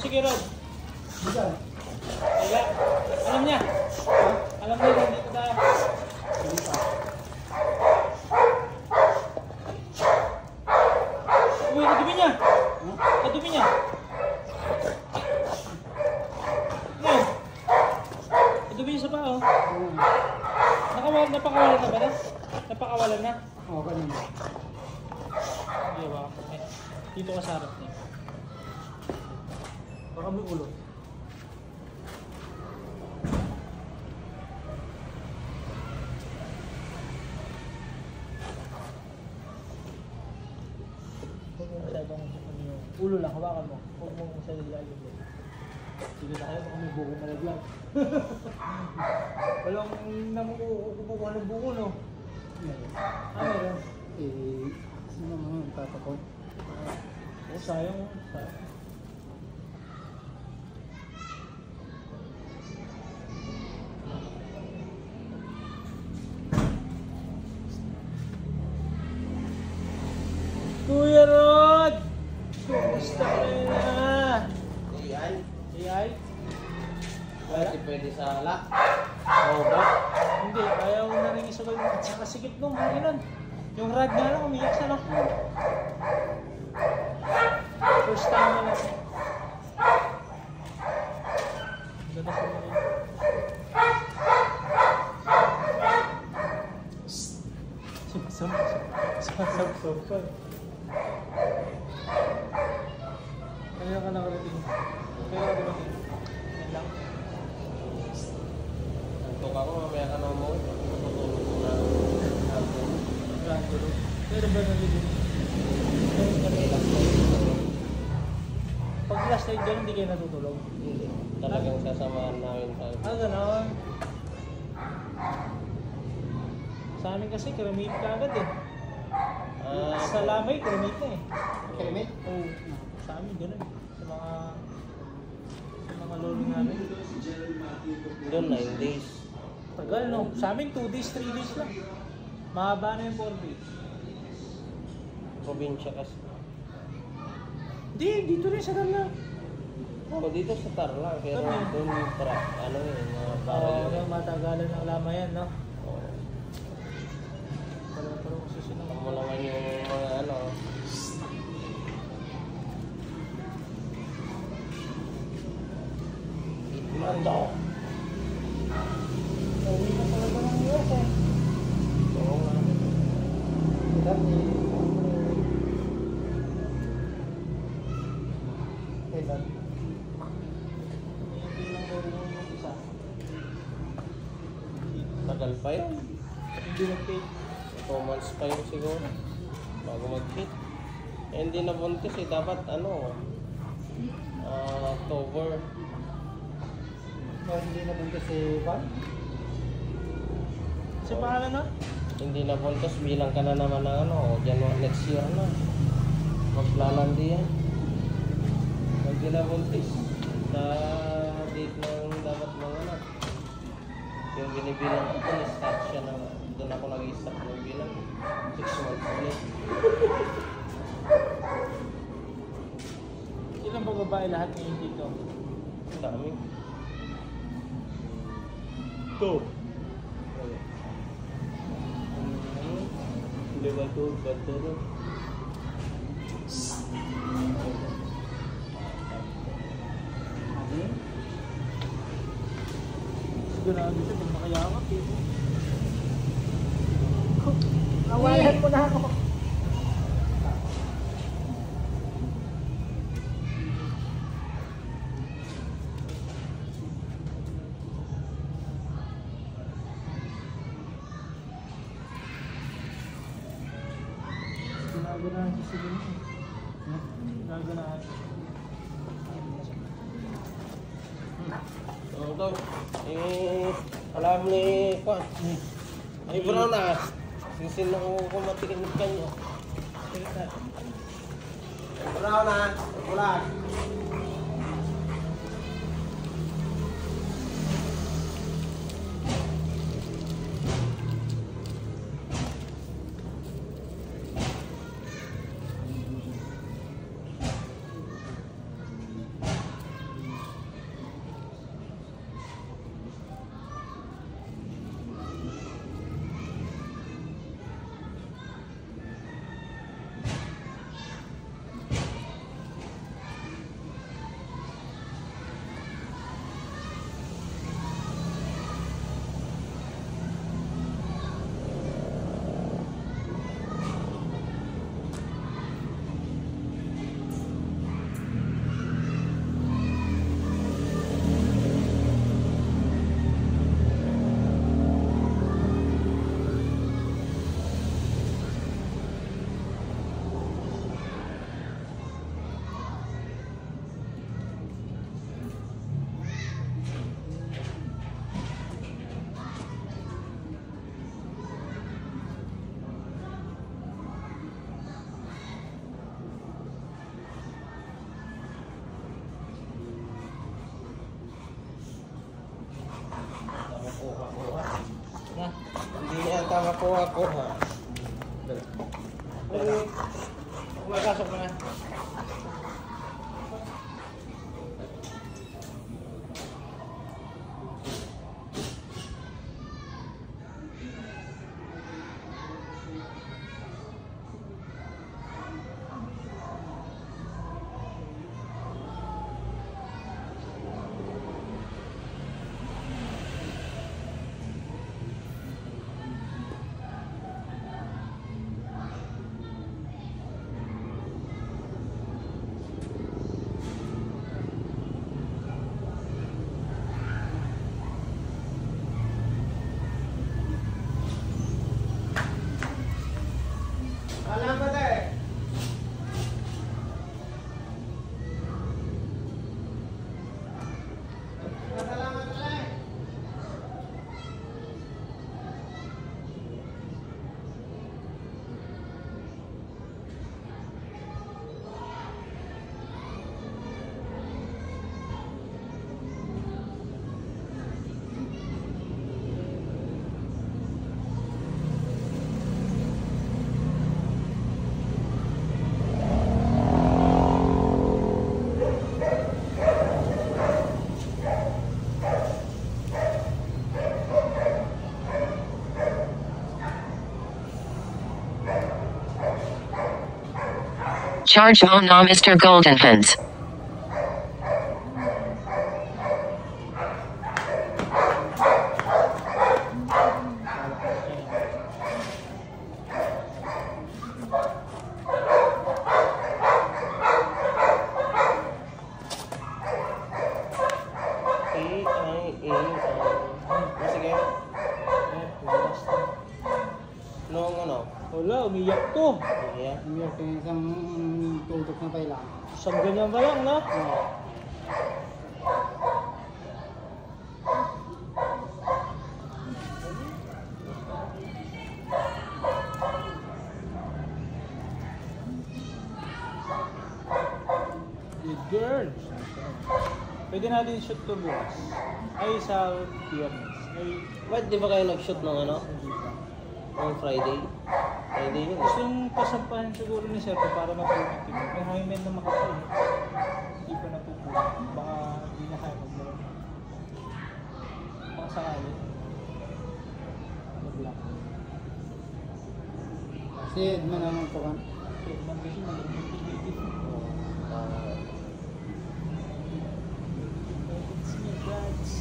Sige, Rod. Diyan. Kaya, alam niya. Alam niya, dito tayo. Uy, kadumi niya. Kadumi niya. Ngayon. Kadumi niya sa pao. Napakawalan na ba na? Napakawalan na? Oo, ganun. Hindi ba? Okay. Dito ka sa harap niya. Baka may ulo. Huwag mo masyadong ulo lang, hawakan mo. Huwag mo masyadong lalim. Sige na kayo, baka may buko malaglag. Walang kukuha ng buko, no? Meron. Sino naman yung tatakot? Sayang. Sayang. Kuya Rod! Kumusta ka na? AI? AI? Pwede pwede sa ala. Oo ba? Hindi, ayaw na rin isabay mo. At saka sikip nung ganyan. Yung rad nga lang, umiyak siya, no? First time na lang. Ganda siya na rin. Sumasab. Kaya ka nakarating. Kaya ka nakarating. Yan lang. Antok ako, mamaya ka na umuwi. Matutulog ko na. Pero ba nalilin? Pag last night dyan, hindi kayo natutulog? Hindi. Talagang sasamahan namin tayo. Ganon. Sa amin kasi, karamit ka agad eh. Sa Lamay, karamit na eh. Kalimit? Oo. Sa amin, ganun. Sa mga lolo namin. Doon, 9 days. Tagal, no? Sa amin, 2 days, 3 days lang. Mahaba na yung 4 days. Probinsya kasi. Hindi, dito rin sa Darla. Oh, dito sa Tarlac. Pero Kami. doon para, ano eh, mga Oo, parang yung matagalan ng Lamayan, no? oh, Pero susunod. mo naman yung mga ano. Mando. Uwi na talaga ng US eh. Oo nga. Dati, kailan? Hindi lang marunong yung isa. Tagal pa yun. Hindi nag-take. 2 months pa yun siguro. Bago mag-hit. Eh, hindi na buntis eh. Dapat ano, October. Hindi na punta si Van? Kasi pangalan na? Hindi na buntis, bilang ka na naman ng ano, January next year na. Maglalandi yan. Pag di na buntis, sa date ng dapat mga anak. Yung binibilang ko doon, start siya na, doon ako nag-start ng bilang. 6 months ulit. Ilang ba babae lahat ngayon dito? Ang dami. Two. Lima to, bato rin. Sigurado siya pag makayakap eh. Awayan mo na ako. Gago na ang sisigin mo. Gago na ang Ito, alam ni Kwan. Ay, bro na. Sisin na ko matikin ka nyo. Bro na, ulan. Hindi yata makuha-kuha. Pumasok mo na. Charge mo na Mr. Goldenhands. Sige. Noong ano? Wala, umiyak to. Iya. Umiyak yung isang tutok na kailangan. Isang ganyan pa lang, no? Good girl. Pwede natin shoot to bukas. Ay, sa Biyernes. Ay, Ba't di ba kayo nag-shoot ng ano? Ng Friday? Friday yun. gusto yung pasampahan siguro ni Sir para matulit yun. May hangin na makakainit. Hindi pa natutunan. Baka hindi na kaya mag-blow. Baka sakali. Mag-block. Si Edman naman po kan. Okay, man kasi mag-ibigit. It's me, guys.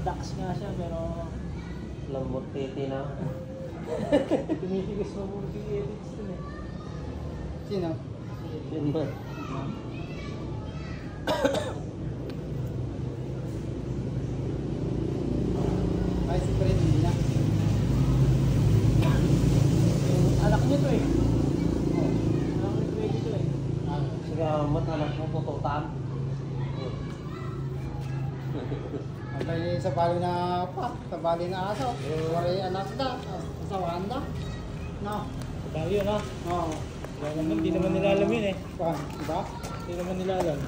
Dax nga siya, pero Lambot titi na. tumitigas mo muna yung edits dun eh. Sino? Yun ba? Ay, si Fred, hindi na. Yung anak niya to eh. Gamat, anak mo, tututan. Ang tayo sa bali na pa, sa bali na aso. Wari anak da, asawahan da. No. Tayo na. Oo. Wala naman, di naman nila alam yun eh. Diba? Di naman nila alam.